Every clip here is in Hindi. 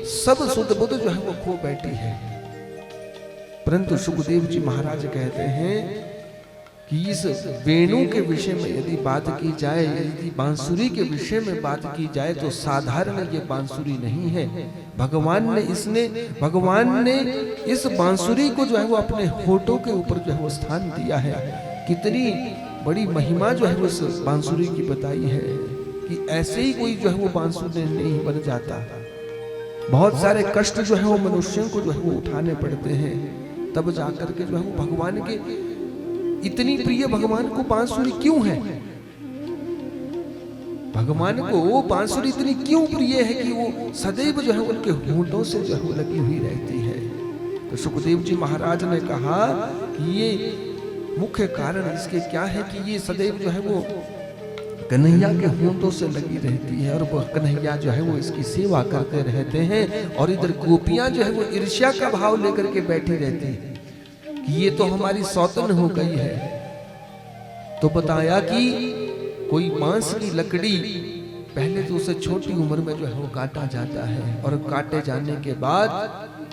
सब सुध बुध जो है वो खो बैठी है। परंतु सुखदेव जी महाराज कहते हैं कि इस वेणु के विषय में यदि बात की जाए, यदि बांसुरी के विषय में बात की जाए तो साधारण ये बांसुरी नहीं है। भगवान ने इस बांसुरी को जो है वो अपने होठों के ऊपर जो है वो स्थान दिया है। कितनी बड़ी महिमा जो है वो इस बांसुरी की बताई है कि ऐसे ही कोई जो है वो बांसुरी नहीं बन जाता। बहुत सारे कष्ट जो है वो मनुष्यों को जो है वो उठाने पड़ते हैं, तब जाकर के जो है वो भगवान के इतनी प्रिय भगवान को बांसुरी क्यों है, भगवान को वो बांसुरी इतनी क्यों प्रिय है कि वो सदैव जो है उनके होठों से जो है वो लगी हुई रहती है। तो सुखदेव जी महाराज ने कहा कि ये मुख्य कारण इसके क्या है कि ये सदैव जो है वो कन्हैया के होठों से लगी रहती है और वो कन्हैया जो है वो इसकी सेवा करते रहते हैं। और इधर गोपियां जो है वो ईर्ष्या का भाव लेकर के बैठी रहती है कि ये तो हमारी सौतन हो गई है। तो बताया कि कोई बांस की लकड़ी पहले तो उसे छोटी उम्र में जो है वो काटा जाता है और काटे जाने के बाद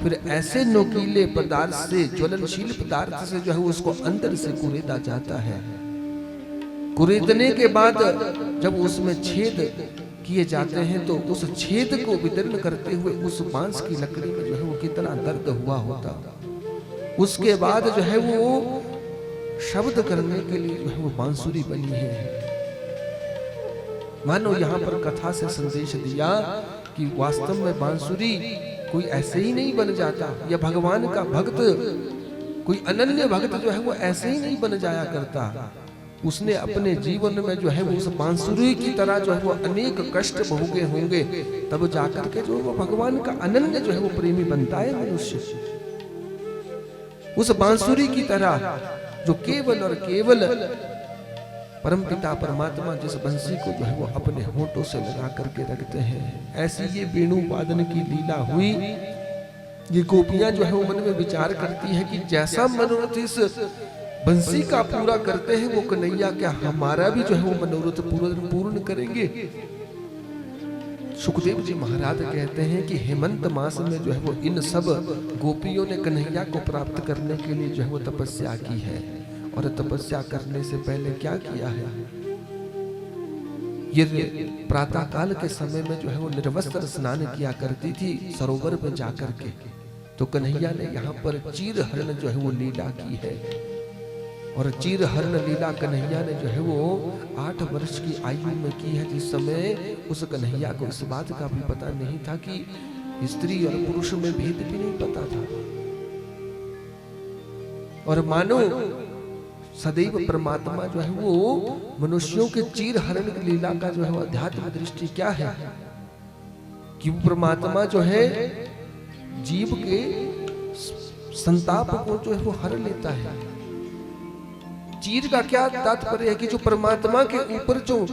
फिर ऐसे नोकीले पदार्थ से, ज्वलनशील पदार्थ से जो है उसको अंदर से कुरेदा जाता है। कुरेदने के बाद जब उसमें छेद किए जाते हैं तो उस छेद को विदीर्ण करते हुए उस बांस की लकड़ी में जो है वो कितना दर्द हुआ होता। उसके बाद जो है वो शब्द करने के लिए जो है वो बांसुरी बनी है। मानो यहाँ पर कथा से संदेश दिया कि वास्तव में बांसुरी कोई ऐसे ही नहीं बन जाता, या भगवान का भक्त, कोई अनन्य भक्त जो है वो ऐसे ही नहीं बन जाया करता। उसने अपने जीवन में जो है वो उस बांसुरी की तरह जो है वो अनेक कष्ट भोगे होंगे, तब जाकर के जो वो भगवान का अनन्य जो है वो प्रेमी बनता है मनुष्य। उस बांसुरी की तरह जो केवल और केवल परमपिता परमात्मा जिस बंसी को जो है वो अपने होठों से लगा करके रखते हैं, ऐसी ये वेणु वादन की लीला हुई। ये गोपियां जो है वो मन में विचार करती है कि जैसा मनोरथ इस बंसी का पूरा करते हैं वो कन्हैया क्या हमारा भी जो है वो मनोरथ पूर्ण करेंगे। सुखदेव जी महाराज कहते हैं कि हेमंत मास में जो है वो इन सब गोपियों ने कन्हैया को प्राप्त करने के लिए जो है वो तपस्या की है। और तपस्या करने से पहले क्या किया है, ये प्रातः काल के समय में जो है वो निर्वस्त्र स्नान किया करती थी सरोवर में जाकर के। तो कन्हैया ने यहाँ पर चीर हरण जो है वो लीला की है। और चीर हरण लीला कन्हैया ने जो है वो 8 वर्ष की आयु में की है, जिस समय उस कन्हैया को इस बात का भी पता नहीं था कि स्त्री और पुरुष में भेद भी नहीं पता था। और मानो सदैव परमात्मा जो है वो मनुष्यों के चीर हरण की लीला का जो है वो अध्यात्म दृष्टि क्या है कि वो परमात्मा जो है जीव के संताप को जो है वो हर लेता है। चीर का क्या तात्पर्य है कि जो परमात्मा के ऊपर जो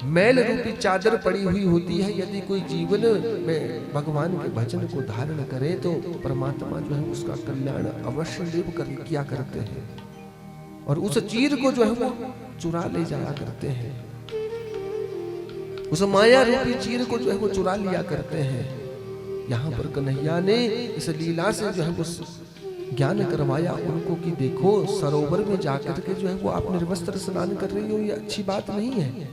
मैल रूपी चादर पड़ी हुई होती है, यदि कोई जीवन में भगवान के भजन को धारण करे तो परमात्मा जो है उसका कल्याण अवश्य किया करते हैं। और उस चीर को जो है वो चुरा ले जाया करते हैं, उस माया रूपी चीर को जो है वो चुरा लिया करते हैं। यहाँ पर कन्हैया ने इस लीला से जो है वो ज्ञान करवाया उनको कि देखो सरोवर में जाकर के जो है वो आप निर्वस्त्र स्नान कर रही हो, ये अच्छी बात नहीं है।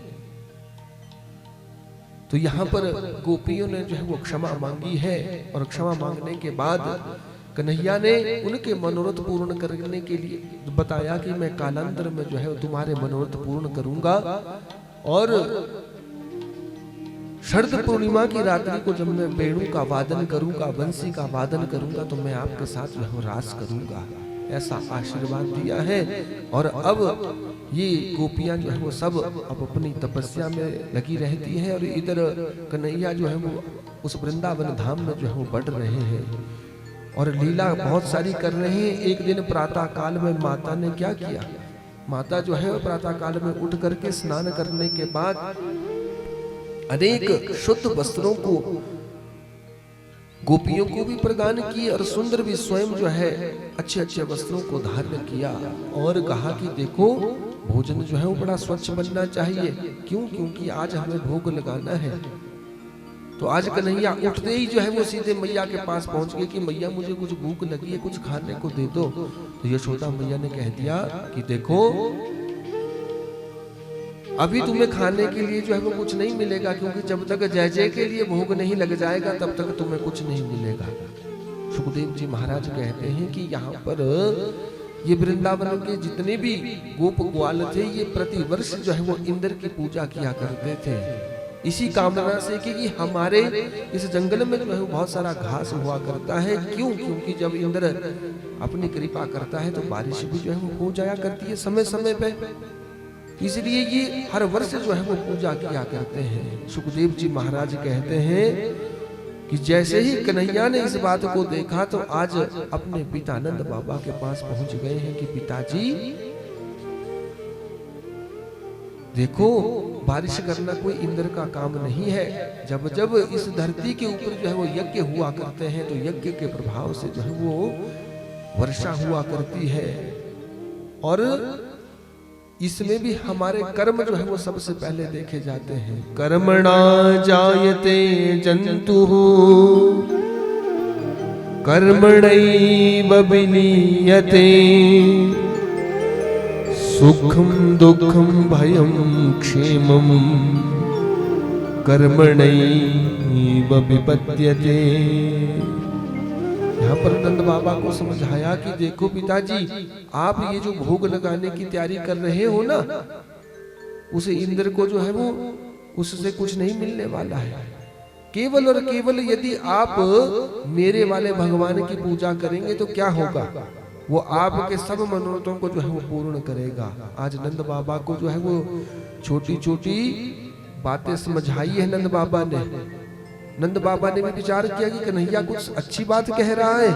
तो यहाँ पर गोपियों ने जो है वो क्षमा मांगी है और क्षमा मांगने के बाद कन्हैया ने उनके मनोरथ पूर्ण करने के लिए बताया कि मैं कालांतर में जो है तुम्हारे मनोरथ पूर्ण करूंगा। और शरद पूर्णिमा की रात्रि को जब मैं वेणु का वादन करूंगा, बंसी का वादन करूंगा, तो मैं आपके साथ जो है रास करूंगा, ऐसा आशीर्वाद दिया है। और अब ये गोपियां जो है वो सब अब अपनी तपस्या में लगी रहती है और इधर कन्हैया जो है वो उस वृंदावन धाम में जो है वो बढ़ रहे हैं और लीला बहुत सारी कर रहे हैं। एक दिन प्रातः काल में माता ने क्या किया, माता जो है प्रातः काल में उठ करके स्नान करने के बाद अनेक शुद्ध वस्त्रों को गोपियों को भी प्रदान किए और सुंदर भी स्वयं जो है अच्छे अच्छे वस्त्रों को धारण किया और कहा कि देखो भोजन जो है वो बड़ा स्वच्छ बनना चाहिए। क्यों? क्योंकि आज हमें भोग लगाना है। तो आज कन्हैया उठते ही जो है वो सीधे मैया के पास पहुंच गए कि मैया मुझे कुछ भूख लगी है, कुछ खाने को दे दो। तो यशोदा मैया ने कह दिया कि देखो अभी तुम्हें खाने के लिए जो है वो कुछ नहीं मिलेगा, क्योंकि जब तक जय जय के लिए भोग नहीं लग जाएगा तब तक तुम्हें कुछ नहीं मिलेगा। सुखदेव जी महाराज कहते हैं कि यहाँ पर ये वृंदावन के जितने भी गोप ग्वाल थे ये प्रतिवर्ष जो है वो इंद्र की पूजा किया करते थे, इसी कामना से कि हमारे इस जंगल में जो है बहुत सारा घास हुआ करता है। क्यों? क्योंकि जब इंद्र अपनी कृपा करता है तो बारिश भी जो है वो हो जाया करती है समय समय पे, इसलिए ये हर वर्ष जो है वो पूजा किया करते हैं। सुखदेव जी महाराज कहते हैं कि जैसे ही कन्हैया ने इस बात को देखा तो आज अपने पिता नंद बाबा के पास पहुंच गए हैं कि पिताजी देखो बारिश करना कोई इंद्र का काम नहीं है। जब जब इस धरती के ऊपर जो है वो यज्ञ हुआ करते हैं तो यज्ञ के प्रभाव से जो है वो वर्षा हुआ करती है, और इसमें भी हमारे कर्म जो है वो सबसे पहले देखे जाते हैं। कर्मणा जायते जंतुः कर्मणैव विलीयते सुखम दुखम भयम क्षेमम कर्मणैव विपद्यते। यहाँ पर नंद बाबा को समझाया कि देखो पिताजी आप ये जो भोग लगाने की तैयारी कर रहे हो ना, उसे इंद्र को जो है वो उससे कुछ नहीं मिलने वाला है। केवल और केवल यदि आप मेरे वाले भगवान की पूजा करेंगे तो क्या होगा, वो आपके सब मनोरथों को जो है वो पूर्ण करेगा। आज नंद बाबा को जो है वो छोटी छोटी बातें समझाई है नंद बाबा ने। नंद बाबा ने भी विचार किया कि कन्हैया कुछ अच्छी बात कह रहा है,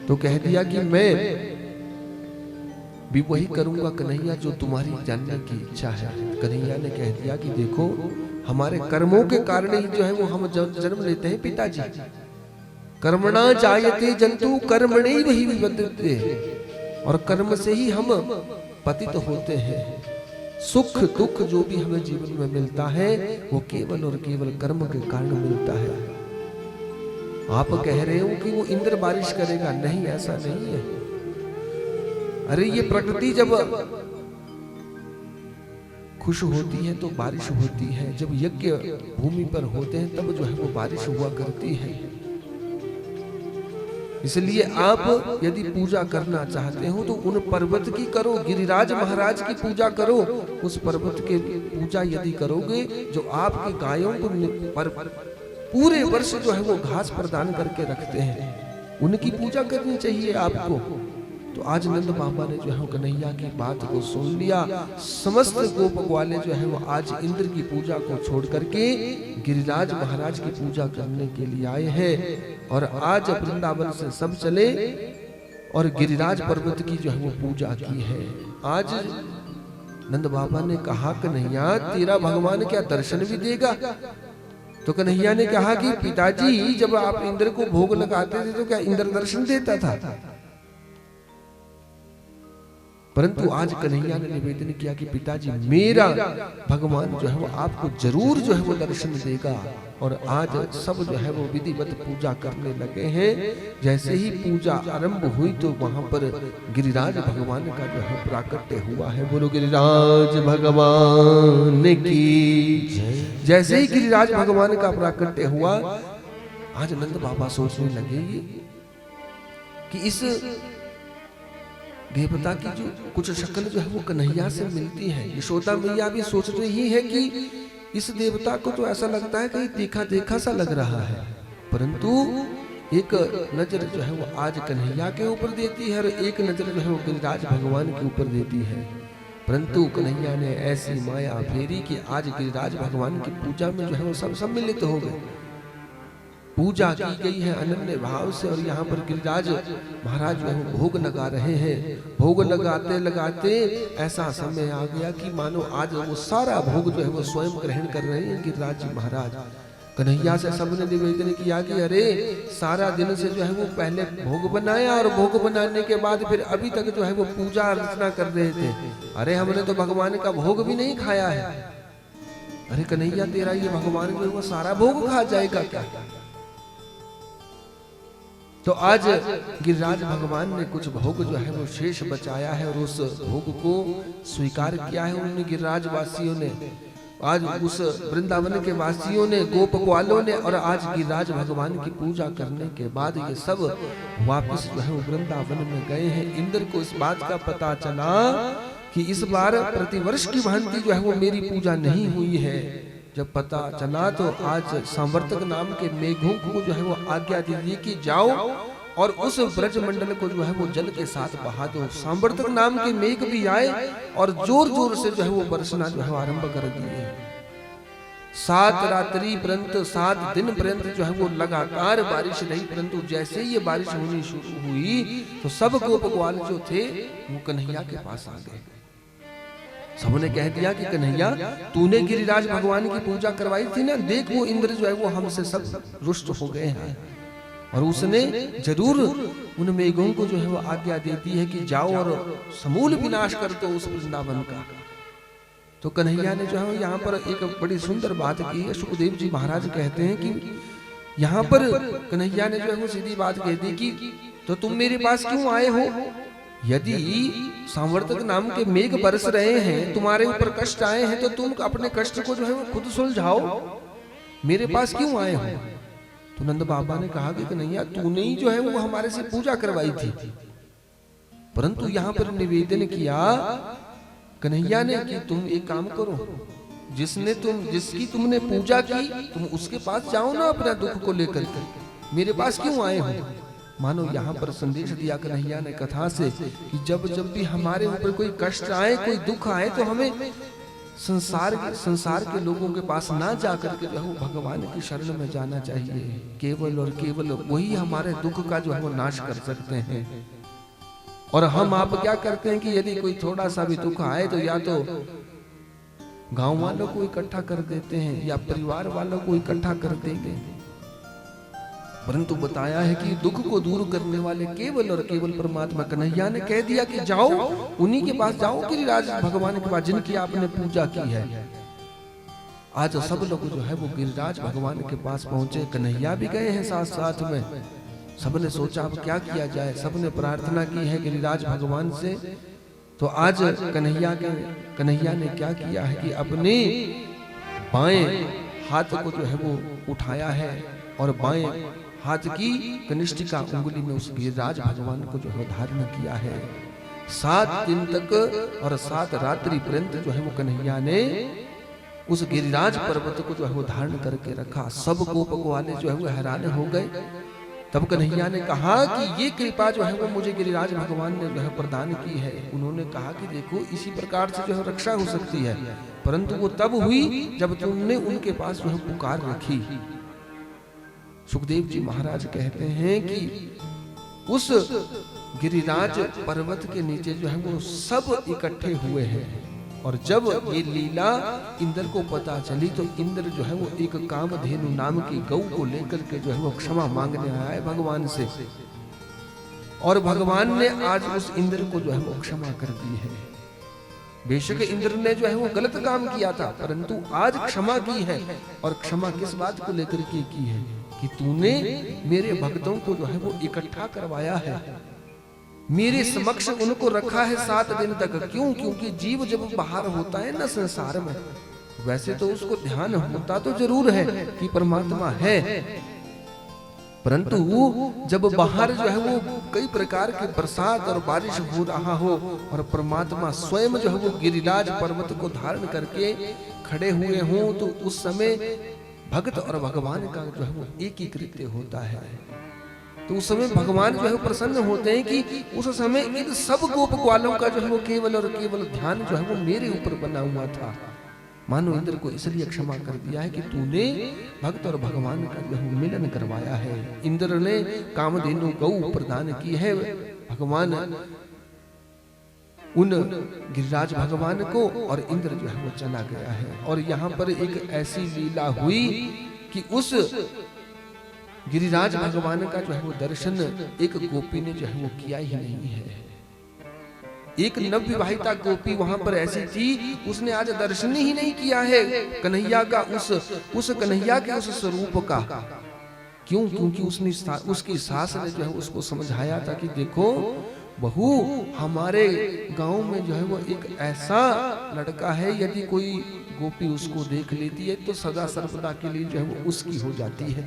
तो कह दिया कि मैं भी वही करूंगा कन्हैया जो तुम्हारी जानने की इच्छा है। कन्हैया ने कह दिया कि देखो हमारे कर्मों के कारण ही जो है वो हम जन्म लेते हैं पिताजी। कर्मणा जायते जंतु कर्मणैव हि विपद्यते, और कर्म से ही हम पतित होते हैं। सुख दुख जो भी हमें जीवन में मिलता है वो केवल और केवल कर्म के कारण मिलता है। आप कह रहे हो कि वो इंद्र बारिश करेगा, नहीं ऐसा नहीं है। अरे ये प्रकृति जब खुश होती है तो बारिश होती है, जब यज्ञ भूमि पर होते हैं तब जो है वो बारिश हुआ करती है। इसलिए आप यदि पूजा करना चाहते हो तो उन पर्वत की करो, गिरिराज महाराज की पूजा करो। उस पर्वत के पूजा यदि करोगे जो आपके गायों को पूरे वर्ष जो है वो घास प्रदान करके रखते हैं, उनकी पूजा करनी चाहिए आपको। तो आज नंद बाबा ने जो है कन्हैया की बात को सुन लिया। समस्त गोप ग्वाले जो है वो आज इंद्र की पूजा को छोड़ करके गिरिराज महाराज की पूजा करने के लिए आए हैं। और आज वृंदावन से सब चले और गिरिराज पर्वत की जो है वो पूजा की है। आज नंद बाबा ने कहा कन्हैया तेरा भगवान क्या दर्शन भी देगा? तो कन्हैया ने कहा कि पिताजी जब आप इंद्र को भोग लगाते थे तो क्या इंद्र दर्शन देता था? परंतु आज कन्हैया ने निवेदन किया कि पिताजी मेरा भगवान जो है वो आपको जरूर जो है वो दर्शन देगा। और आज सब जो है वो विधिवत पूजा करने लगे हैं। जैसे ही पूजा आरंभ हुई तो वहां पर गिरिराज भगवान का जो है प्राकट्य हुआ है। बोलो गिरिराज भगवान की। जैसे ही गिरिराज भगवान का प्राकट्य हुआ, आज नंद बाबा सोचने लगे कि इस देवता की जो कुछ शक्ल जो है वो कन्हैया से मिलती है। यशोदा मैया भी सोच रही है कि इस देवता को तो ऐसा लगता है कहीं देखा देखा सा लग रहा है, परंतु एक नजर जो है वो आज कन्हैया के ऊपर देती है और एक नजर जो है वो गिरिराज भगवान के ऊपर देती है। परंतु कन्हैया ने ऐसी माया फेरी कि आज गिरिराज भगवान की पूजा में जो है वो सब सम्मिलित हो गए। पूजा की गई है अनन्य भाव से, और यहाँ पर गिरिराज महाराज जो है भोग लगा रहे हैं। भोग लगाते लगाते ऐसा समय आ गया कि मानो आज वो सारा भोग जो है वो स्वयं ग्रहण कर रहे हैं गिरिराज जी महाराज। कन्हैया से सबने निवेदन किया कि अरे सारा दिन से जो है वो पहले भोग बनाया और भोग बनाने के बाद फिर अभी तक जो है वो पूजा अर्चना कर रहे थे। अरे हमने तो भगवान का भोग भी नहीं खाया है। अरे कन्हैया तेरा ये भगवान जो है वो सारा भोग खा जाएगा क्या? तो आज गिरिराज भगवान ने कुछ भोग जो है वो शेष बचाया है और उस भोग को स्वीकार किया है उन गिरिराज वासियों ने। आज उस वृंदावन के वासियों ने, गोप ग्वालों ने, और आज गिरिराज भगवान की पूजा करने के बाद ये सब वापस जो है वो वृंदावन में गए हैं। इंद्र को इस बात का पता चला कि इस बार प्रतिवर्ष की भांति जो है वो मेरी पूजा नहीं हुई है। जब पता चला तो आज सांवर्तक नाम के मेघों को जो है वो आज्ञा दीजिए कि जाओ और उस ब्रज मंडल को जो है वो जल के साथ बहा दो। सांवर्तक नाम के मेघ भी आए और जोर जोर से जो है वो बरसना जो है आरंभ कर दिए। 7 रात्रि पर्यंत 7 दिन पर्यंत जो है वो लगातार बारिश रही, परंतु जैसे ये बारिश होनी शुरू हुई तो सब गोप ग्वाल जो थे वो कन्हैया के पास आ गए। सबने कह दिया कि कन्हैया तूने गिरिराज भगवान की पूजा करवाई थी ना, देख वो इंद्र जो है वो हमसे सब रुष्ट हो गए हैं और उसने जरूर उन मेघों को जो है वो आज्ञा देती है कि जाओ और समूल विनाश कर दो उस वृंदावन का। तो कन्हैया ने जो है यहाँ पर एक बड़ी सुंदर बात की है। सुखदेव जी महाराज कहते हैं कि यहाँ पर कन्हैया ने जो है वो सीधी बात कह दी कि तो तुम मेरे पास क्यों आए हो? यदि सांवर्तक नाम के मेघ बरस रहे हैं, तुम्हारे ऊपर कष्ट आए हैं, तो तुम अपने कष्ट को जो है वो खुद सुलझाओ, मेरे पास क्यों आए हो? तो नंद बाबा ने कहा कि कन्हैया तूने ही जो है वो हमारे से पूजा करवाई थी, परंतु यहाँ पर निवेदन किया कन्हैया ने कि तुम एक काम करो, जिसकी तुमने पूजा की तुम उसके पास जाओ ना अपना दुख को लेकर के, मेरे पास क्यों आए हो? मानो यहाँ पर संदेश दिया कन्हैया ने कथा से कि जब भी हमारे ऊपर कोई कष्ट आए, कोई दुख आए, तो हमें संसार के लोगों के पास ना जाकर के जो है भगवान की शरण में जाना चाहिए। केवल और केवल वही हमारे दुख का जो है वो नाश कर सकते हैं। और हम आप क्या करते हैं कि यदि कोई थोड़ा सा भी दुख आए तो या तो गांव वालों को इकट्ठा कर देते हैं या परिवार वालों को इकट्ठा कर देंगे, परंतु बताया है कि दुख को दूर करने वाले केवल और केवल परमात्मा। कन्हैया ने कह दिया कि जाओ उन्हीं के पास जाओ, गिरिराज भगवान के पास जिनकी आपने पूजा की है। आज सब लोग जो है वो गिरिराज भगवान के पास पहुंचे, कन्हैया भी गए हैं साथ साथ में। सबने सोचा अब क्या किया जाए, सबने प्रार्थना की है गिरिराज भगवान से। तो आज कन्हैया ने क्या किया है कि अपने बाएं हाथ को जो है वो उठाया है और बाएं हाथ की कनिष्ठिका उंगली में उस गिरिराज भगवान को जो है धारण किया है। 7 दिन तक और 7 रात्रि पर्यंत जो है वो कन्हैया ने उस गिरिराज पर्वत को जो है वो धारण करके रखा। सब गोप ग्वाले जो है वो हैरान हो गए। तब कन्हैया ने कहा कि ये कृपा जो है वो मुझे गिरिराज भगवान ने जो है प्रदान की है। उन्होंने कहा कि देखो इसी प्रकार से जो है रक्षा हो सकती है, परंतु वो तब हुई जब तुमने उनके पास जो है पुकार रखी। सुखदेव जी महाराज कहते हैं कि उस गिरिराज पर्वत के नीचे जो है वो सब इकट्ठे हुए हैं और जब ये लीला इंद्र को पता चली तो इंद्र जो है वो एक कामधेनु नाम की गौ को लेकर के जो है वो क्षमा मांगने आया है भगवान से, और भगवान ने आज उस इंद्र को जो है वो क्षमा कर दी है। बेशक इंद्र ने जो है वो गलत काम किया था, परंतु आज क्षमा की है। और क्षमा किस बात को लेकर के की है कि तूने मेरे भक्तों को जो है वो इकट्ठा करवाया है, मेरे समक्ष उनको रखा है 7 दिन तक। क्यों? क्योंकि जीव जब बाहर होता है ना संसार में, वैसे तो उसको ध्यान होता तो जरूर है कि परमात्मा है, परंतु जब बाहर जो है वो कई प्रकार के बरसात और बारिश हो रहा हो और परमात्मा स्वयं जो है वो गिरिराज पर्वत को धारण करके खड़े हुए हों, तो उस समय भक्त और भगवान का जो है वो एक ही कृत्य होता है। तो उस समय भगवान जो है प्रसन्न होते हैं कि उस समय इन सब गोप ग्वालों का जो है वो केवल और केवल ध्यान जो है वो मेरे ऊपर बना हुआ था। मानो इंद्र को इसलिए क्षमा कर दिया है कि तूने भक्त और भगवान का जो है मिलन करवाया है। इंद्र ने कामधेनु गौ प्रदान की है भगवान उन गिरिराज भगवान को, और इंद्र जो है वो चला गया है। और यहाँ पर एक ऐसी लीला हुई कि उस गिरिराज भगवान का जो है वो दर्शन एक गोपी ने जो है वो किया ही नहीं है। एक नवविवाहिता गोपी वहां पर ऐसी थी, उसने आज दर्शन ही नहीं किया है कन्हैया का, उस कन्हैया के उस स्वरूप का। क्यों? क्योंकि उसकी सास ने जो है उसको समझाया था कि देखो बहू, हमारे गांव में जो है वो एक ऐसा लड़का है, यदि कोई गोपी उसको देख लेती है तो सदा सर्वदा के लिए जो है वो उसकी हो जाती है।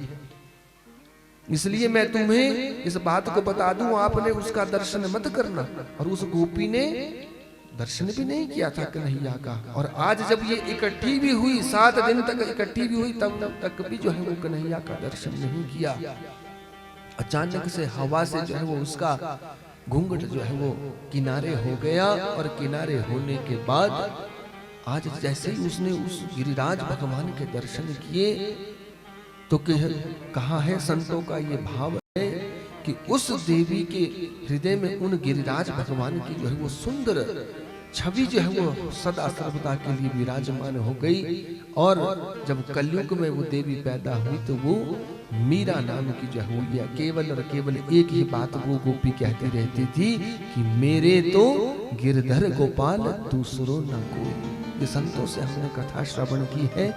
इसलिए मैं तुम्हें इस बात को बता दूं, आपने उसका दर्शन मत करना। और उस गोपी ने दर्शन भी नहीं किया था कन्हैया का। और आज जब ये इकट्ठी भी हुई, 7 दिन तक इकट्ठी भी हुई, तब तक भी जो है वो कन्हैया का दर्शन नहीं किया। अचानक से हवा से जो है वो उसका घूंघट जो है वो किनारे हो गया। और किनारे होने के बाद आज जैसे ही उसने उस गिरिराज भगवान के दर्शन किए तो कहा है संतों का ये भाव है कि उस देवी के हृदय में उन गिरिराज भगवान की जो है वो सुंदर छवि जो है वो सदा सर्वदा के लिए विराजमान हो गई। और जब कलयुग में वो देवी पैदा हुई तो वो मीरा नाम की जो है वो केवल और केवल एक ही बात वो गोपी कहती रहती थी कि मेरे तो गिरधर गोपाल दूसरो न कोई। ये संतों से हमने कथा श्रवण की है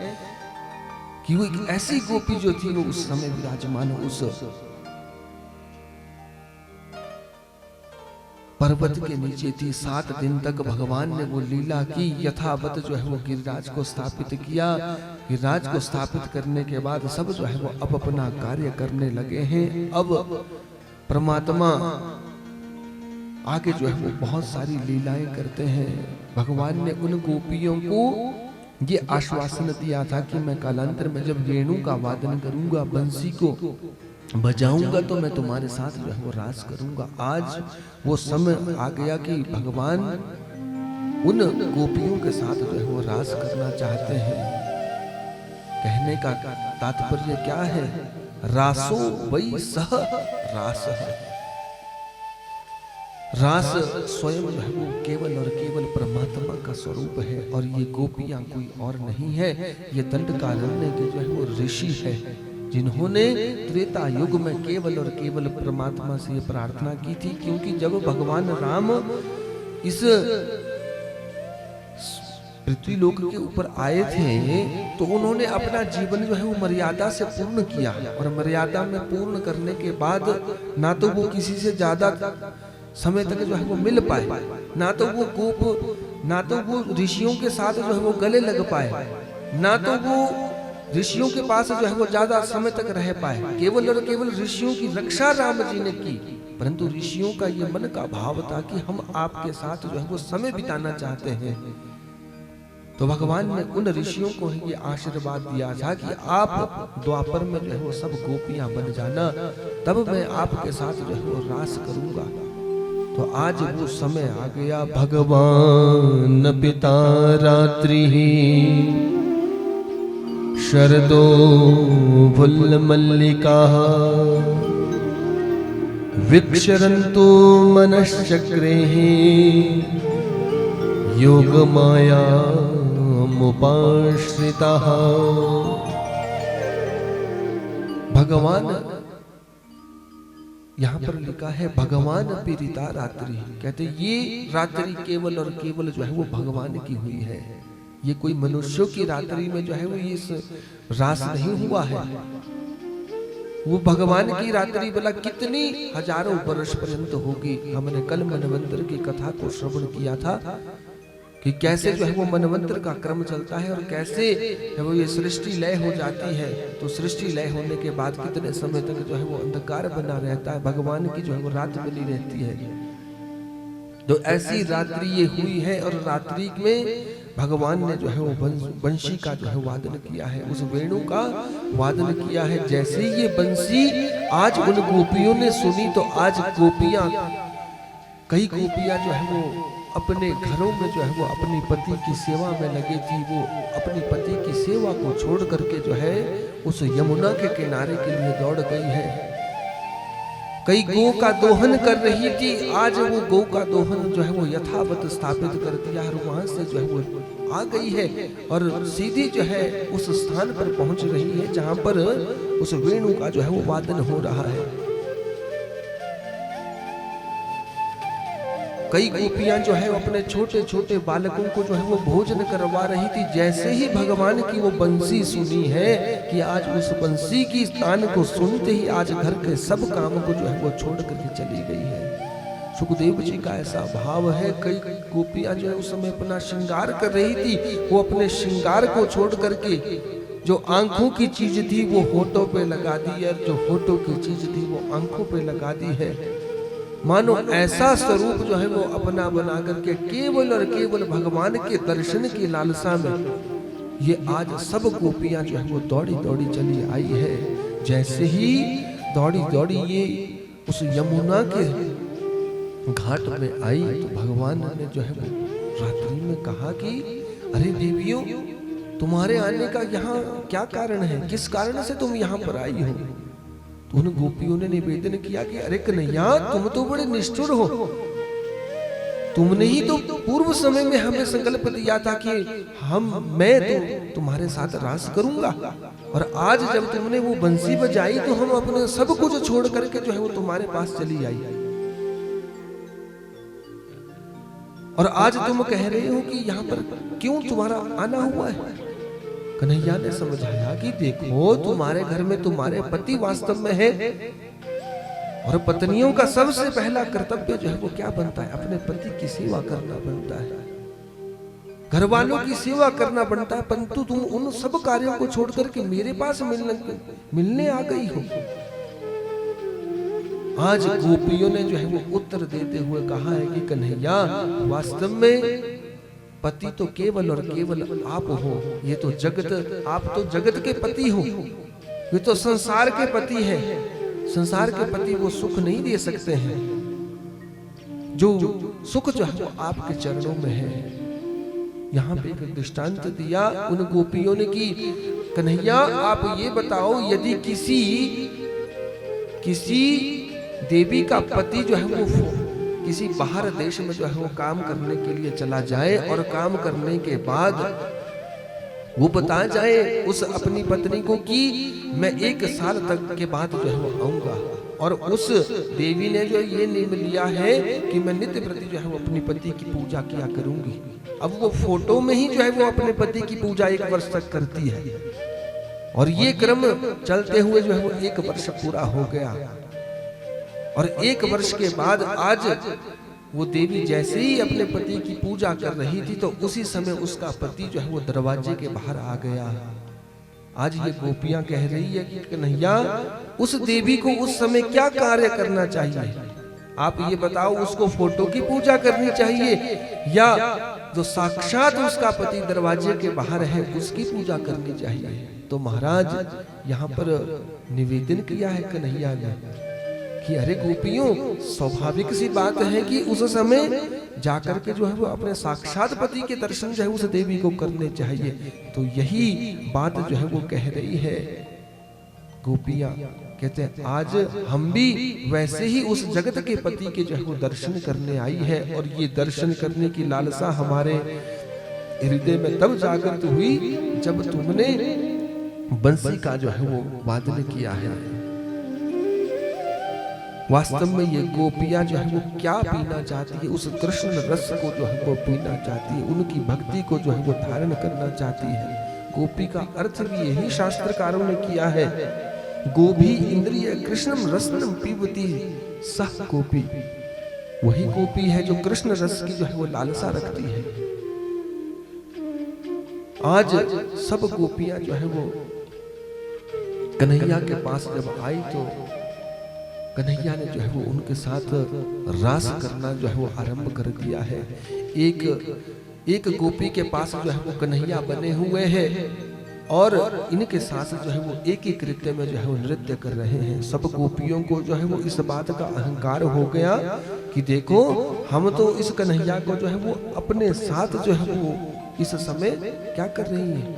कि वो एक ऐसी गोपी जो थी वो उस समय विराजमान उस पर्वत के नीचे थी। 7 दिन तक भगवान ने वो लीला की, यथावत जो है वो गिरिराज को स्थापित किया। गिरिराज को स्थापित करने के बाद सब जो है वो अब अपना कार्य करने लगे हैं। अब परमात्मा आगे जो है वो बहुत सारी लीलाएं करते हैं। भगवान ने उन गोपियों को ये आश्वासन दिया था कि मैं कालांतर में जब वेणु का वादन करूंगा, बंसी को बजाऊंगा, तो मैं तुम्हारे साथ जो है वो रास करूंगा। आज वो समय आ गया कि भगवान उन गोपियों के साथ जो है वो रास करना चाहते हैं। कहने का तात्पर्य क्या है? रासो वही सह रास है। रास स्वयं जो है वो केवल और केवल परमात्मा का स्वरूप है। और ये गोपियां कोई और नहीं है, ये दंडकारण्य के जो है वो ऋषि है, जिन्होंने त्रेता युग में केवल और केवल परमात्मा से ये प्रार्थना की थी। क्योंकि जब भगवान राम इस पृथ्वी लोक के ऊपर आए थे तो उन्होंने अपना जीवन जो है वो मर्यादा से पूर्ण किया। और मर्यादा में पूर्ण करने के बाद ना तो वो किसी से ज्यादा समय तक जो है वो मिल पाए, ना तो वो ऋषियों के साथ जो है वो गले लग पाए, ना तो वो ऋषियों के पास जो है वो ज्यादा समय तक रह पाए। केवल और केवल ऋषियों की रक्षा राम जी ने की। परंतु ऋषियों का ये मन का भाव था कि हम आपके साथ जो है वो समय बिताना चाहते हैं। तो भगवान ने उन ऋषियों को ये आशीर्वाद दिया था कि आप द्वापर में जो है वो सब गोपियां बन जाना, तब मैं आपके साथ जो है वो रास करूंगा। तो आज वो समय आ गया। भगवान पिता रात्रि शरदो फुल्ल मल्लिका विक्षरन्तु मनश्चक्रे योग माया मुपाश्रिता। भगवान यहाँ पर लिखा है भगवान पीड़िता रात्रि। कहते ये रात्रि केवल और केवल जो है वो भगवान की हुई है। ये कोई मनुष्यों की रात्रि में जो है वो ये रास नहीं हुआ है। वो भगवान की रात्रि भला कितनी हजारों वर्ष पर्यंत होगी। हमने कल मनवंतर की कथा को श्रवण किया था कि कैसे जो है वो मनवंतर का क्रम चलता है और कैसे वो ये सृष्टि लय हो जाती है। तो सृष्टि लय होने के बाद कितने समय तक जो है वो अंधकार बना रहता है, भगवान की जो है वो रात बनी रहती है। तो ऐसी रात्रि ये हुई है और रात्रि में भगवान ने जो है वो बंशी का जो है वादन किया है, उस वेणु का वादन किया है। जैसे ये बंसी आज उन गोपियों ने सुनी तो आज कई गोपियां जो है वो अपने घरों में जो है वो अपनी पति की सेवा में लगी थी। वो अपनी पति की सेवा को छोड़ करके जो है उस यमुना के किनारे के लिए दौड़ गई है। कई गौ का दोहन कर रही थी, आज वो गौ का दोहन जो है वो यथावत स्थापित कर दिया और वहां से जो है वो आ गई है और सीधी जो है उस स्थान पर पहुंच रही है जहां पर उस वेणु का जो है वो वादन हो रहा है। कई गोपियां जो है अपने छोटे छोटे बालकों को जो है वो भोजन करवा रही थी। जैसे ही भगवान की वो बंसी सुनी है कि आज उस बंसी की तान को सुनते ही आज घर के सब काम को जो है वो छोड़ करके चली गई है। सुखदेव जी का ऐसा भाव है। कई गोपियां जो है उस समय अपना श्रृंगार कर रही थी, वो अपने श्रृंगार को छोड़ करके जो आंखों की चीज थी वो होठों पे लगा दी है, जो होठों की चीज थी वो आंखों पे लगा दी है। मानो ऐसा स्वरूप जो है वो अपना बना करके केवल और केवल भगवान के दर्शन की लालसा में ये आज सब गोपियां जो है वो दौड़ी दौड़ी चली आई है। जैसे ही दौड़ी दौड़ी ये उस यमुना के घाट में आई तो भगवान ने जो है वो रात्रि में कहा कि अरे देवियों, तुम्हारे आने का यहाँ क्या कारण है, किस कारण से तुम यहाँ पर आई हो। तो उन गोपियों ने निवेदन किया कि अरे कन्हैया, तुम तो बड़े निष्ठुर हो, तुमने ही तो पूर्व समय में हमें संकल्प दिया था कि मैं तो तुम्हारे साथ रास करूंगा, और आज जब तुमने वो बंसी बजाई तो हम अपने सब कुछ छोड़ करके जो है वो तुम्हारे पास चली आई, और आज तुम कह रहे हो कि यहाँ पर क्यों तुम्हारा आना हुआ है। कन्हैया ने समझाया कि देखो, तुम्हारे घर में तुम्हारे पति वास्तव में है, और पत्नियों का सबसे पहला कर्तव्य जो है वो क्या बनता है, अपने पति की सेवा करना बनता है, घर वालों की सेवा करना बनता है। परंतु तुम उन सब कार्यों को छोड़ करके मेरे पास मिलने आ गई हो। आज गोपियों ने जो है वो उत्तर देते हुए कहा है कि कन्हैया, वास्तव में पति तो केवल और केवल आप हो। ये तो जगत, आप तो जगत के पति हो, ये तो संसार के पति है। संसार के पति वो सुख नहीं दे सकते हैं, जो सुख जो है वो आपके चरणों में है। यहाँ पे एक दृष्टांत दिया उन गोपियों ने कि कन्हैया, आप ये बताओ, यदि किसी देवी का पति जो है वो किसी बाहर देश में जो है वो काम करने के लिए चला जाए, और काम करने के बाद वो बता जाए उस अपनी पत्नी को कि मैं 1 साल तक के बाद जो है वो आऊंगा, और उस देवी ने जो ये नियम लिया है कि मैं नित्य प्रति जो है वो अपनी पति की पूजा किया करूंगी। अब वो फोटो में ही जो है वो अपने पति की पूजा 1 वर्ष तक करती है, और ये क्रम चलते हुए जो है वो 1 वर्ष पूरा हो गया। और 1 वर्ष के बाद आज वो देवी जैसे ही अपने पति की पूजा कर रही थी तो उसी समय उसका पति जो है वो दरवाजे के बाहर आ गया। आज ये गोपियां कह रही है कि कन्हैया, उस देवी को उस समय क्या कार्य करना चाहिए, आप ये बताओ, उसको फोटो की पूजा करनी चाहिए या जो साक्षात उसका पति दरवाजे के बाहर है उसकी पूजा करनी चाहिए। तो महाराज यहाँ पर निवेदन किया है कन्हैया ने कि अरे गोपियों, स्वाभाविक सी बात है कि उस समय जाकर के जो है वो अपने साक्षात पति के दर्शन जो है उस देवी को करने चाहिए। तो यही बात जो है वो कह रही है गोपियां, कहते हैं आज हम भी वैसे ही उस जगत के पति के जो है वो दर्शन करने आई है, और ये दर्शन करने की लालसा हमारे हृदय में तब जागृत हुई जब तुमने बंसी का जो है वो वादन किया है। वास्तव में ये गोपियां जो है वो क्या पीना चाहती है, उस कृष्ण रस को जो है वो पीना चाहती है, उनकी भक्ति को जो है वो धारण करना चाहती है। गोपी का अर्थ भी यही शास्त्रकारों ने किया है, गोभी इंद्रिय कृष्णम रसनम पीबती सह गोपी। वही गोपी है जो कृष्ण रस की जो है वो लालसा रखती है। आज सब गोपियां जो है वो कन्हैया के पास जब आई तो कन्हैया ने जो है वो उनके साथ रास करना जो है वो आरंभ कर दिया है। एक गोपी के पास जो है वो कन्हैया बने हुए हैं, और इनके साथ जो है वो एक ही कृत्य में जो है वो नृत्य कर रहे हैं। सब गोपियों को जो है वो इस बात का अहंकार हो गया कि देखो, हम तो इस कन्हैया को जो है वो अपने साथ जो है वो इस समय क्या कर रही है,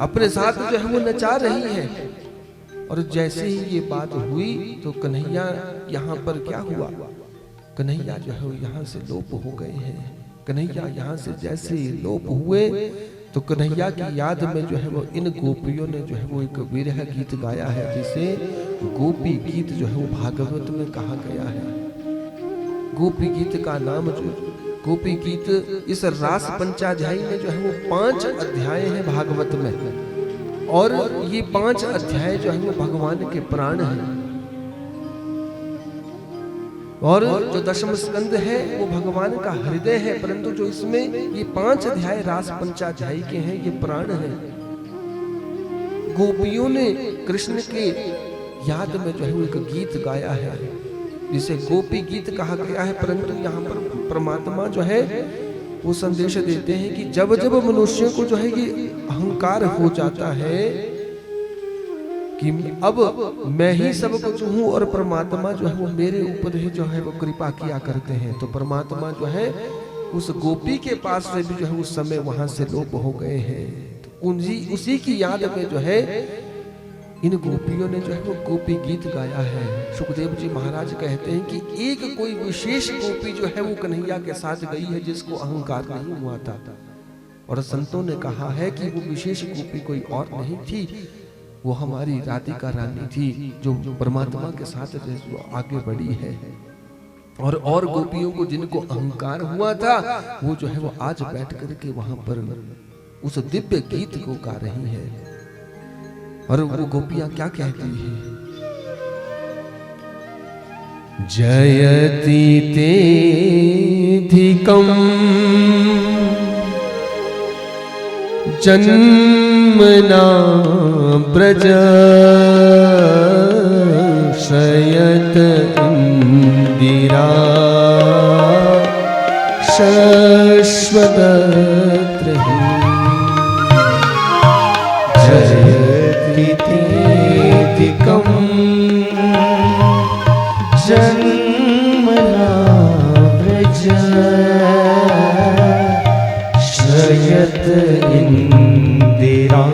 अपने साथ जो है वो नचा रही है। और जैसे ही ये बात हुई तो कन्हैया यहाँ पर क्या हुआ, कन्हैया जो है यहाँ से लोप हो गए हैं। कन्हैया यहाँ से जैसे ही लोप हुए तो कन्हैया की याद में जो है वो इन गोपियों ने जो है वो एक विरह गीत गाया है, जिसे गोपी गीत जो है वो भागवत में कहा गया है। गोपी गीत का नाम जो गोपी गीत, इस रास पंचाध्यायी में जो है वो 5 अध्याय हैं भागवत में, और ये 5 अध्याय जो है वो भगवान के प्राण हैं। और जो दशम स्कंद है वो भगवान का हृदय है, परंतु जो इसमें ये 5 अध्याय रास पंचाध्यायी के हैं ये प्राण हैं। गोपियों ने कृष्ण के याद में जो है वो एक गीत गाया है जिसे गोपी गीत कहा गया है। परंतु यहाँ पर परमात्मा जो है वो संदेश देते हैं कि जब जब मनुष्य को जो है ये अहंकार हो जाता है कि अब मैं ही सब कुछ हूँ और परमात्मा जो है वो मेरे ऊपर ही जो है वो कृपा किया करते हैं, तो परमात्मा जो है उस गोपी के पास से भी जो है उस समय वहां से लोप हो गए हैं। तो उसी की याद में जो है इन गोपियों ने जो है वो गोपी गीत गाया है। सुखदेव जी महाराज कहते हैं कि एक कोई विशेष गोपी जो है वो कन्हैया के साथ गई है जिसको अहंकार नहीं हुआ था, और संतों ने कहा है कि वो विशेष गोपी कोई और नहीं थी, वो हमारी राधिका रानी थी जो परमात्मा के साथ आगे बढ़ी है। और गोपियों को जिनको अहंकार हुआ था वो जो है वो आज बैठ करके वहां पर उस दिव्य गीत को गा रही है। और वो गोपियां क्या कहती है? जयति तेधिकं जन्मना ब्रज शयत इंदिरा शश्वतत्रहि जयति तेधिकं जन्मना ब्रज शयत इंदिरा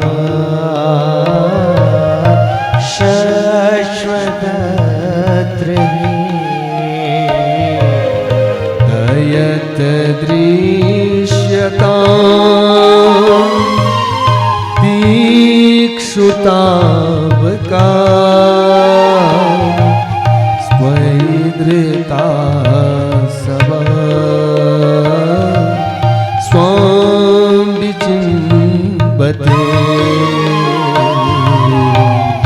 शश्वतत्रहि दयत दृश्यतां तीक्ष्णतावका स्वैद्रता सवा स्वां विचिन्वते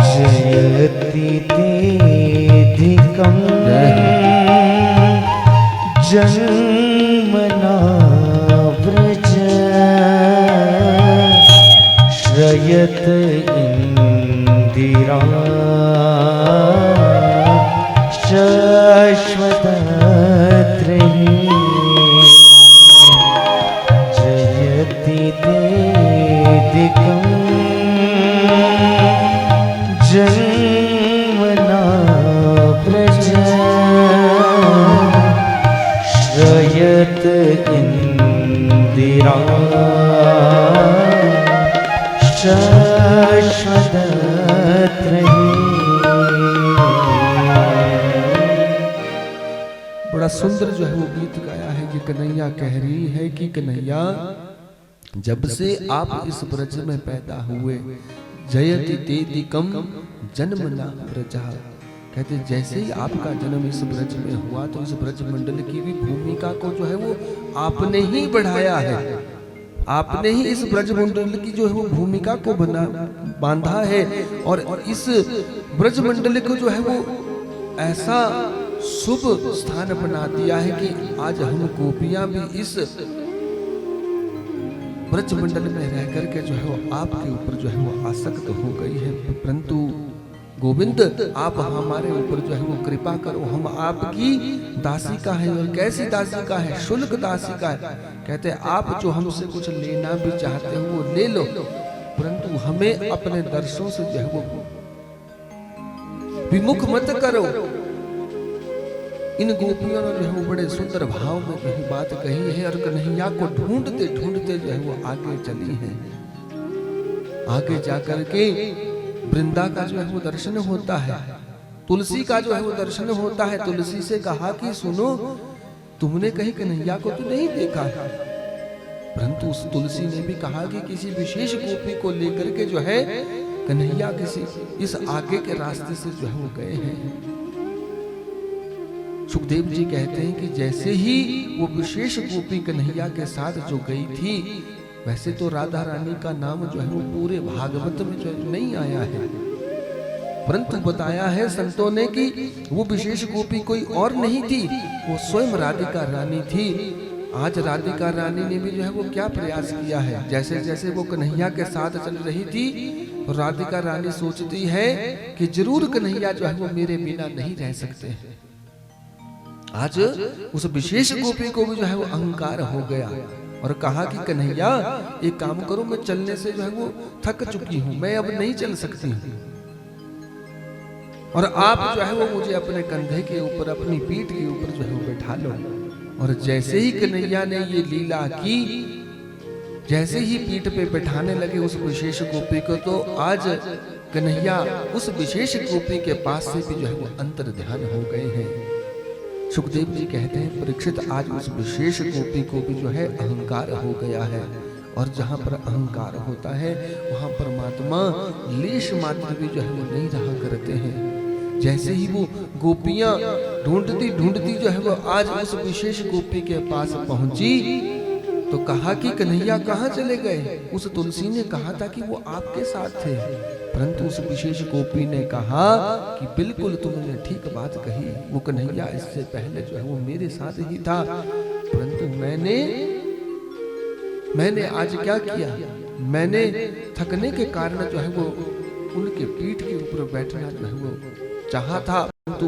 जयति तेधिकं जन्मना व्रज श्रयत इंदिरा शश्वतत्रहि जयति तेधिकं जन्मना व्रज श्रयत इंदिरा शश्वतत्रहि। बड़ा सुंदर जो है वो गीत गाया है। ये कन्हैया कह रही है कि कन्हैया जब से आप इस ब्रज में पैदा हुए, जयति तेधिकं जन्मना ब्रज, कहते जैसे ही आपका जन्म इस ब्रज में हुआ तो इस ब्रज मंडल की भी भूमिका को जो है वो आपने ही बढ़ाया है। आपने ही इस ब्रज मंडल की जो है वो भूमिका को बांधा है, और इस ब्रज मंडल को जो है वो ऐसा शुभ स्थान बना दिया है कि आज हम गोपियां भी इस ब्रज मंडल में रह करके जो है वो आपके ऊपर जो है वो आसक्त हो गई है। परंतु गोविंद आप हमारे ऊपर जो है वो कृपा करो, हम आपकी दासी का है। और कैसी दासी का है? शुल्क दासी का है। कहते आप जो हमसे कुछ लेना भी चाहते हो वो ले लो, परंतु हमें अपने दर्शनों से जो है वो विमुख मत करो। इन गोपियों ने जो है वो बड़े सुंदर भाव में जो है बात कही है, और कन्हैया को ढूंढते ढूंढते जो है वो आगे चली है। आगे जाकर के वृंदा का जो है वो दर्शन होता है, तुलसी का जो है वो दर्शन होता है। तुलसी से कहा कि सुनो, तुमने कहीं कन्हैया को तो नहीं देखा है, परंतु उस तुलसी ने भी कहा कि किसी विशेष गोपी को लेकर के जो है कन्हैया किसी इस आगे के रास्ते से जो है वो गए हैं। सुखदेव जी कहते हैं कि जैसे ही वो विशेष गोपी कन्हैया के साथ जो गई थी, वैसे तो राधा रानी का नाम जो है वो पूरे भागवत में जो नहीं आया है, परंतु बताया है संतों ने कि वो विशेष गोपी कोई और नहीं थी, वो स्वयं राधिका रानी थी। आज राधिका रानी ने भी जो है वो क्या प्रयास किया है, जैसे जैसे वो कन्हैया के साथ चल रही थी, राधिका रानी सोचती है कि जरूर कन्हैया जो है वो मेरे बिना नहीं रह सकते। आज उस विशेष गोपी को भी जो है वो अहंकार हो गया और कहा कि कन्हैया एक काम करो, मैं चलने से जो है वो थक चुकी हूं, मैं अब नहीं चल सकती हूं, और आप जो है वो मुझे अपने कंधे के ऊपर, अपनी पीठ के ऊपर जो है वो बैठा लो। और जैसे ही कन्हैया ने ये लीला की, जैसे ही पीठ पे बैठाने लगे उस विशेष गोपी को, तो आज कन्हैया उस विशेष गोपी के पास से भी जो है वो अंतर ध्यान हो गए हैं। सुखदेव जी कहते हैं परीक्षित, आज उस विशेष गोपी को भी जो है अहंकार हो गया है, और जहां पर अहंकार होता है वहां परमात्मा लेश मात्र भी जो है वो नहीं रहा करते हैं। जैसे ही वो गोपियां ढूंढती ढूंढती जो है वो आज उस विशेष गोपी के पास पहुंची, तो कहा कि कन्हैया कहाँ चले गए। उस तुलसी ने कहा था कि वो आपके साथ थे, परंतु उस विशेष गोपी ने कहा कि बिल्कुल तुमने ठीक बात कही, वो कन्हैया इससे पहले जो है वो मेरे साथ ही था, परंतु मैंने आज क्या किया, मैंने थकने के कारण जो है वो उनके पीठ के ऊपर बैठना जो है वो चाहा था, परंतु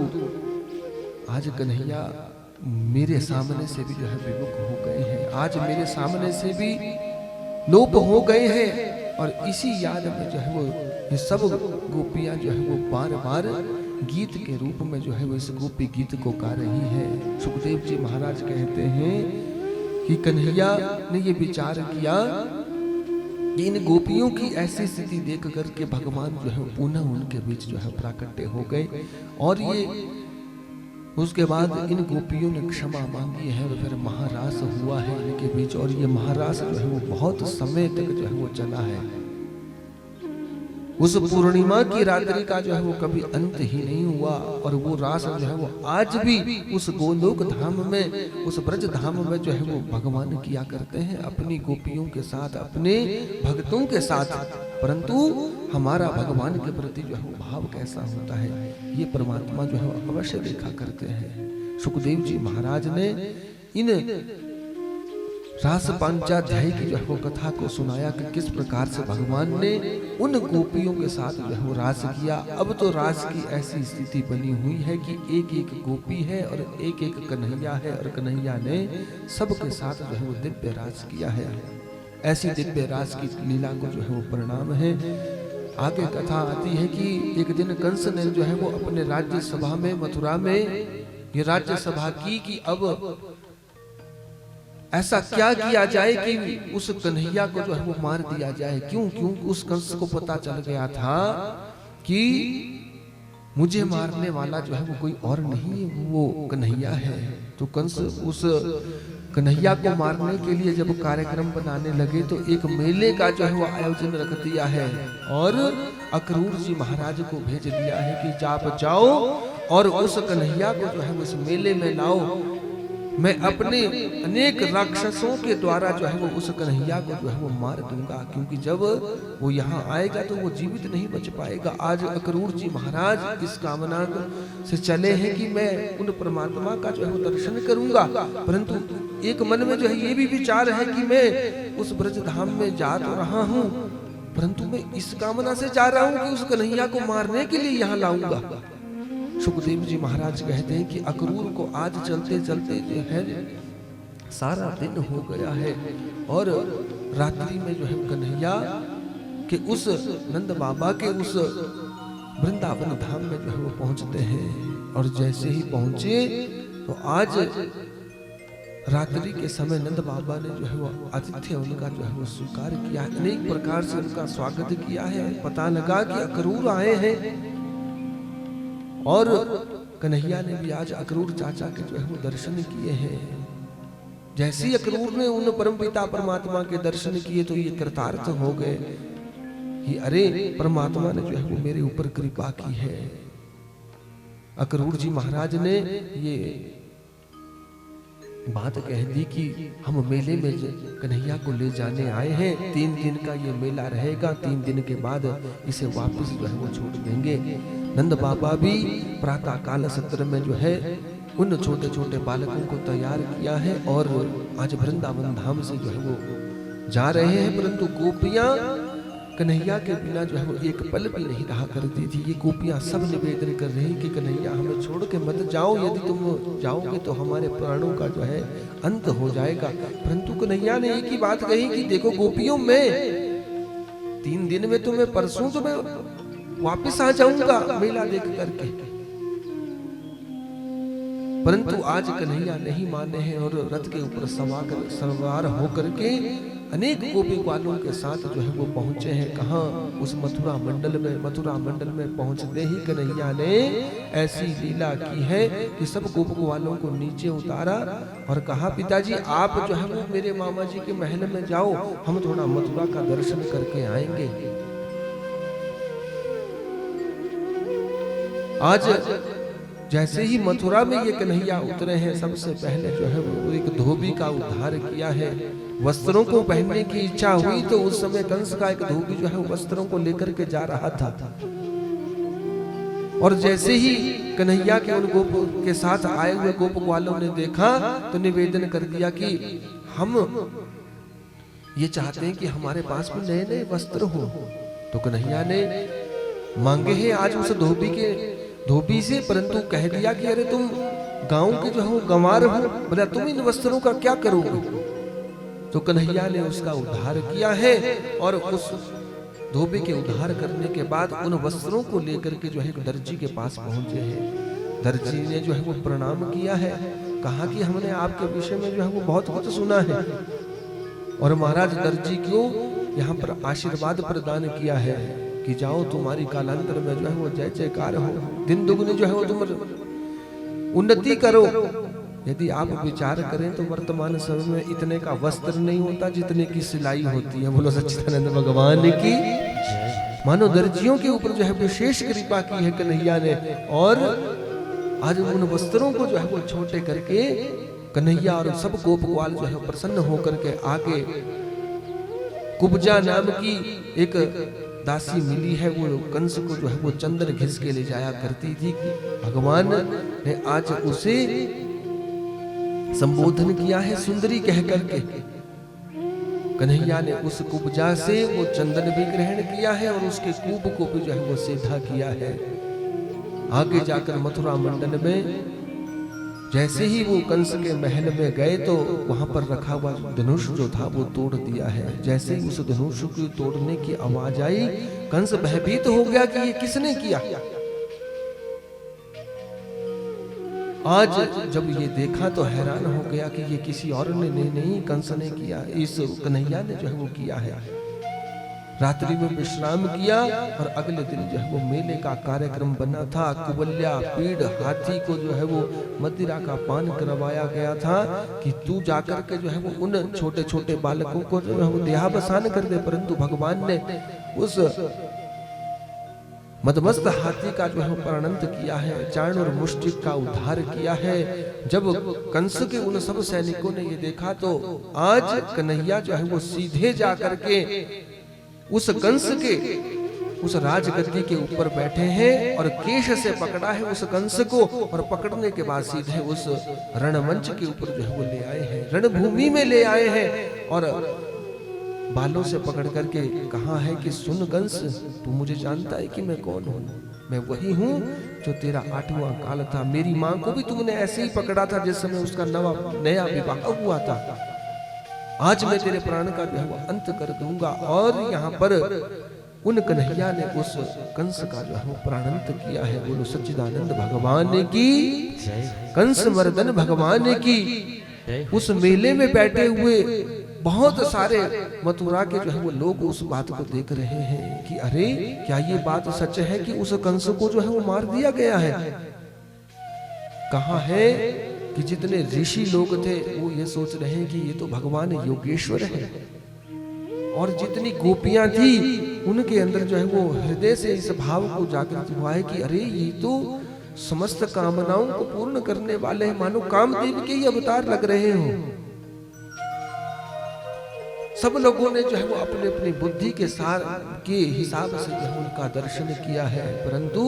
आज कन्हैया मेरे सामने से भी जो है विमुख हो गए हैं, आज मेरे सामने से भी लोप हो गए हैं। और इसी याद में जो है वो ये सब गोपियां जो है वो बार बार गीत के रूप में जो है वो इस गोपी गीत को गा रही है। सुखदेव जी महाराज कहते हैं कि कन्हैया ने ये विचार किया कि इन गोपियों की ऐसी स्थिति देख करके भगवान जो है पुनः उनके बीच जो है प्राकट्य हो गए, और ये उसके बाद इन गोपियों ने क्षमा मांगी है, फिर महारास हुआ है इनके बीच, और ये महारास जो है वो बहुत समय तक जो है वो चला है। उस पूर्णिमा की रात्रि का जो है वो कभी अंत ही नहीं हुआ, और वो रास जो है वो आज भी उस गोलोक धाम में, उस ब्रज धाम में जो है वो भगवान किया करते हैं अपनी गोपियों के साथ, अपने भक्तों के साथ। परंतु हमारा भगवान के प्रति जो है वो भाव कैसा होता है, ये परमात्मा जो है वो अवश्य देखा करते हैं। सुखदेव जी महाराज ने इन रास पांचाध्याय की जो है वो कथा को सुनाया कि किस प्रकार से भगवान ने उन गोपियों के साथ जो है वो रास किया। अब तो रास की ऐसी स्थिति बनी हुई है कि एक एक गोपी है और एक एक कन्हैया है, और कन्हैया ने सबके साथ जो है वो दिव्य रास किया है। ऐसी दिव्य रास की लीला को जो है वो परिणाम है। आगे कथा आती है कि एक दिन कंस ने जो है वो अपने राज्य सभा में, मथुरा में ये राज्य सभा की कि अब ऐसा क्या किया जाए कि उस कन्हैया को जो है वो मार दिया जाए। क्यों? क्योंकि उस कंस को पता चल गया था कि मुझे मारने वाला जो है वो कोई और नहीं, वो कन्हैया है। तो कंस उस कन्हैया को मारने के लिए जब कार्यक्रम बनाने लगे तो एक मेले का जो है वो आयोजन रख दिया है, और अक्रूर जी महाराज को भेज दिया है कि आप जाओ और उस कन्हैया को जो है उस मेले में लाओ। मैं अपने अनेक राक्षसों के द्वारा जो है वो उस कन्हैया को जो है वो मार दूंगा, क्योंकि जब वो यहाँ आएगा तो वो जीवित नहीं बच पाएगा। आज अक्रूर जी महाराज इस कामना से चले हैं कि मैं उन परमात्मा का जो है वो दर्शन करूंगा, परंतु एक मन में जो है ये भी विचार है कि मैं उस ब्रज धाम में जा तो रहा हूँ, परंतु मैं इस कामना से जा रहा हूँ कि उस कन्हैया को मारने के लिए यहाँ लाऊंगा। सुखदेव जी महाराज कहते हैं कि अक्रूर को आज चलते चलते जो है सारा दिन हो गया है, और रात्रि में जो है कन्हैया के उस नंद बाबा के उस वृंदावन धाम में जो है वो पहुंचते हैं। और जैसे ही पहुंचे तो आज रात्रि के समय नंद बाबा ने जो है वो आतिथ्य उनका जो है वो स्वीकार किया, अनेक प्रकार से उनका स्वागत किया है। पता लगा कि अक्रूर आए हैं, और कन्हैया ने भी आज अक्रूर चाचा के जो है वो दर्शन किए हैं। जैसे ही अक्रूर ने उन परमपिता परमात्मा के दर्शन किए तो ये कृतार्थ हो गए कि अरे परमात्मा ने जो है वो मेरे ऊपर कृपा की है। अक्रूर जी महाराज ने ये बात कह दी कि हम मेले में कन्हैया को ले जाने आए हैं, 3 दिन का ये मेला रहेगा, 3 दिन के बाद इसे वापस जो है वो छोड़ देंगे। नंद बाबा भी प्रातः काल सत्र में जो है उन छोटे छोटे बालकों को तैयार किया है और आज वृंदावन धाम से जो है वो जा रहे हैं। परंतु गोपियां कन्हैया के बिना जो है वो एक पल भी नहीं रहा करती थी। ये गोपियां सब निवेदन कर रही कि कन्हैया हमें छोड़ के मत जाओ, यदि तुम जाओगे तो हमारे प्राणों का जो है अंत हो जाएगा। परंतु कन्हैया ने एक ही बात कही कि देखो गोपियों, मैं 3 दिन में तुम्हें परसों तो मैं वापिस आ जाऊंगा मेला देख करके। परंतु आज कन्हैया नहीं माने हैं और रथ के ऊपर सवार होकर के अनेक गोपी ग्वालों के साथ जो है वो पहुंचे हैं। कहाँ? उस मथुरा मंडल में। मथुरा मंडल में पहुंचते ही कन्हैया ने ऐसी लीला की है कि सब गोप ग्वालों को नीचे उतारा और कहा, पिताजी आप जो है वो मेरे मामा जी के महल में जाओ, हम थोड़ा मथुरा का दर्शन करके आएंगे। आज जैसे ही मथुरा में ये कन्हैया उतरे हैं, सबसे पहले जो है वो एक धोबी का उद्धार किया है। वस्त्रों को पहनने की इच्छा हुई तो उस समय कंस का एक धोबी जो है वस्त्रों को लेकर के जा रहा था और जैसे ही कन्हैया के उन गोप के साथ आए हुए गोप ग्वालों ने देखा तो निवेदन कर दिया कि हम ये चाहते हैं कि हमारे पास में नए नए वस्त्र हो। तो कन्हैया ने मांगे हैं आज उस धोबी से, परंतु कह दिया कि अरे तुम गांव के जो हो गंवार हो, बोला तुम इन वस्त्रों का क्या करोगे। तो कन्हैया ने उसका उद्धार किया है और उस धोबी के उद्धार करने के बाद उन वस्त्रों को लेकर के जो है दर्जी के पास पहुंचे हैं। दर्जी ने जो है वो प्रणाम किया है, कहा कि हमने आपके विषय में जो है वो बहुत कुछ सुना है और महाराज दर्जी को यहाँ पर आशीर्वाद प्रदान किया है कि जाओ तुम्हारी कालांतर में जो है वो जय जयकार हो, दिन दुगनी जो है वो तुम उन्नति करो। यदि आप विचार करें तो वर्तमान समय में इतने का वस्त्र नहीं होता जितने की सिलाई होती है। बोलो सच्चिदानंद भगवान की। मानो दर्जियों के ऊपर जो है विशेष कृपा की है कन्हैया ने और आज उन वस्त्रों को जो है वो छोटे करके कन्हैया और सब गोप ग्वाल जो है प्रसन्न होकर के आगे कुब्जा नाम की एक दासी मिली है, वो कंस को जो है वो चंदन घिस के ले जाया करती थी। भगवान ने आज उसे संबोधन किया है सुंदरी कह करके। कन्हैया ने उस कुब्जा से वो चंदन भी ग्रहण किया है और उसके कूप को भी जो है वो सीधा किया है। आगे जाकर मथुरा मंडल में जैसे ही वो कंस के महल में गए तो वहां पर रखा हुआ धनुष जो था वो तोड़ दिया है। जैसे ही उस धनुष को तोड़ने की आवाज आई, कंस भयभीत हो गया कि ये किसने किया। आज जब ये देखा तो हैरान हो गया कि ये किसी और ने नहीं कंस ने किया, इस कन्हैया ने जो है वो किया है। रात्रि में विश्राम किया और अगले दिन जो है वो मेले का कार्यक्रम बना था। कुबल्या पीड़ हाथी को जो है वो मदिरा का पान करवाया गया था कि तू जाकर के जो है वो उन छोटे छोटे बालकों को जो है वो देहावसान कर दे। परंतु भगवान ने उस मदमस्त हाथी का जो है प्राणंत किया है, चारण और मुष्टिक का उद्धार किया है। जब कंस के उन सब सैनिकों ने ये देखा तो आज कन्हैया जो है वो सीधे जाकर के उस कंस के उस राजगद्दी के ऊपर बैठे हैं और केश से पकड़ा है उस कंस को और पकड़ने के बाद सीधे उस रणमंच के ऊपर जो है वो ले आए हैं, रणभूमि में ले आए हैं और बालों से पकड़ करके कहा है कि सुन कंस, तू मुझे जानता है कि मैं कौन हूँ। मैं वही हूँ जो तेरा 8वां काल था। मेरी माँ को भी तुमने ऐसे ही पकड़ा था जिस समय उसका नया विवाह हुआ था। आज मैं तेरे प्राण का जो है वो अंत कर दूंगा। और यहाँ पर उन कन्हैया ने उस कंस का जो है वो प्राणंत किया है। बोलो सच्चिदानंद भगवान की, कंस मर्दन भगवान की। उस मेले में बैठे हुए बहुत सारे मथुरा के जो है वो लोग उस बात को देख रहे हैं कि अरे क्या ये बात सच है कि उस कंस को जो है वो मार दिया गया है। कहा है कि जितने ऋषि लोग थे वो ये सोच रहे हैं कि ये तो भगवान योगेश्वर है और जितनी गोपियां थी उनके अंदर जो है वो हृदय से इस भाव को जागृत हुआ है कि अरे ये तो समस्त कामनाओं को पूर्ण करने वाले हैं, मानो कामदेव के ही अवतार लग रहे हो। सब लोगों ने जो है वो अपने अपनी बुद्धि के सार के हिसाब से जो है उनका दर्शन किया है, परंतु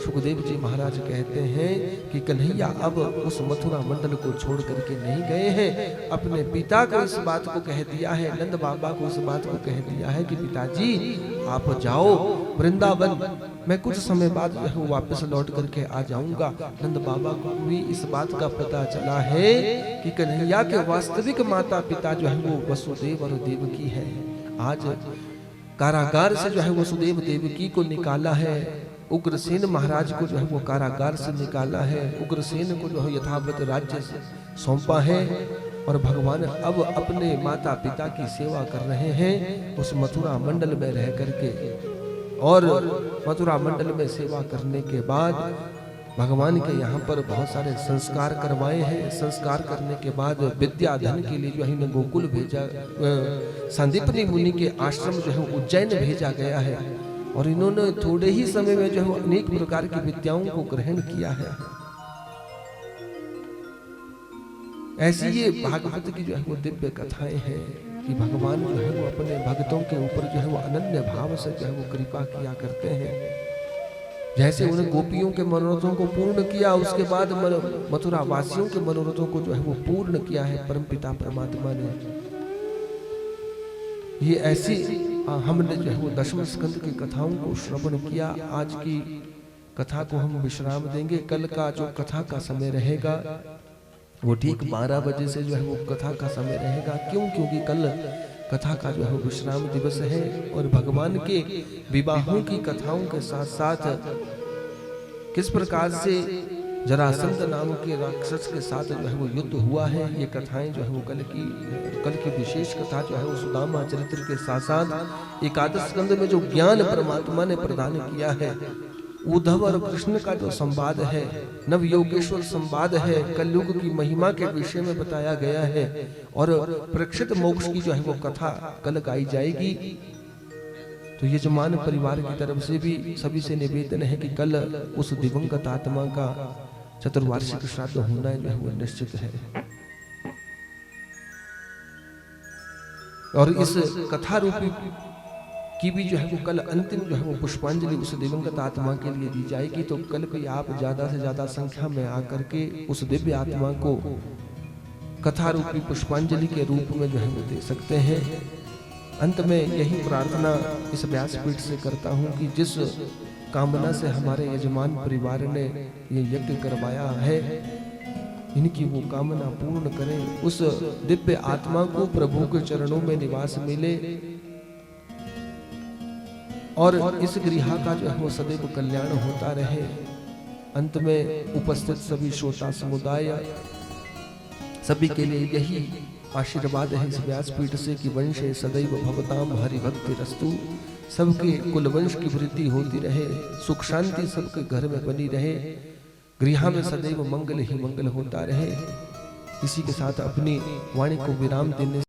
सुखदेव जी महाराज कहते हैं कि कन्हैया अब उस मथुरा मंडल को छोड़ करके नहीं गए हैं। अपने पिता को इस बात को कह दिया है, नंद बाबा को इस बात को कह दिया है कि पिताजी आप जाओ वृंदावन, मैं कुछ समय बाद जो है वापस लौट करके आ जाऊंगा। नंद बाबा को भी इस बात का पता चला है कि कन्हैया के वास्तविक माता पिता जो है वो वसुदेव और देवकी है। आज कारागार से जो है वसुदेव देवकी को निकाला है, उग्रसेन महाराज को जो है वो कारागार से निकाला है, उग्रसेन को जो है यथावत राज्य सौंपा है, और भगवान अब अपने माता पिता की सेवा कर रहे हैं उस मथुरा मंडल में रह करके। और मथुरा मंडल में सेवा करने के बाद भगवान के यहाँ पर बहुत सारे संस्कार करवाए हैं। संस्कार करने के बाद विद्याधन के लिए जो है गोकुल भेजा, संदीपनी मुनि के आश्रम जो है उज्जैन भेजा गया है, और इन्होंने थोड़े ही समय में जो है अनेक प्रकार की विद्याओं को ग्रहण किया है। ऐसी ये भागवत की जो है वो दिव्य कथाएं हैं कि भगवान जो है वो अपने भक्तों के ऊपर जो है वो अनन्य भाव से जो है वो कृपा किया करते हैं। जैसे उन्हें गोपियों के मनोरथों को पूर्ण किया, उसके बाद मथुरा वासियों के मनोरथों को जो है वो पूर्ण किया है परमपिता परमात्मा ने। ये ऐसी हमने जो है वो दशम स्कंद की कथाओं को श्रवण किया। आज की कथा को हम विश्राम देंगे। कल का जो कथा का समय रहेगा वो ठीक 12 बजे से जो है वो कथा का समय रहेगा। क्यों? क्योंकि कल कथा का जो है विश्राम दिवस है, और भगवान के विवाहों की कथाओं के साथ साथ किस प्रकार से जरासंध नाम के राक्षस के साथ जो है वो युद्ध हुआ है, ये कथाएं जो है वो कल की विशेष कथा जो है वो सुदामा चरित्र के साथ साथ एकादश स्कंद में जो ज्ञान परमात्मा ने प्रदान किया है, उद्धव और कृष्ण का जो संवाद है, नव योगेश्वर संवाद है, कलयुग की महिमा के विषय में बताया गया है, और परीक्षित मोक्ष की जो है वो कथा कल गाई जाएगी। तो यजमान परिवार की तरफ से भी सभी से निवेदन है कि कल उस दिवंगत आत्मा का चतुर्वार्षिक श्राद्ध होना जो है वो निश्चित है। और इस कथा रूपी की भी जो है वो कल अंतिम जो है वो पुष्पांजलि उस दिवंगत आत्मा के लिए दी जाएगी। तो कल भी आप ज्यादा से ज्यादा संख्या में आकर के उस दिव्य आत्मा को कथा रूपी पुष्पांजलि के रूप में जो है वो दे सकते हैं। अंत में यही प्रार्थना इस व्यासपीठ से करता हूँ कि जिस कामना से हमारे यजमान परिवार ने ये यज्ञ करवाया है, इनकी वो कामना पूर्ण करें। उस दिव्य आत्मा को प्रभु के चरणों में निवास मिले, और इस गृह का जो है वो सदैव कल्याण होता रहे। अंत में उपस्थित सभी श्रोता समुदाय सभी के लिए यही आशीर्वाद है इस व्यासपीठ से कि वंशे सदैव भवताम हरि भक्ति रस्तु, सबके कुल वंश की वृद्धि होती रहे, सुख शांति सबके घर में बनी रहे, गृह में सदैव मंगल ही मंगल होता रहे। इसी के साथ अपनी वाणी को विराम देने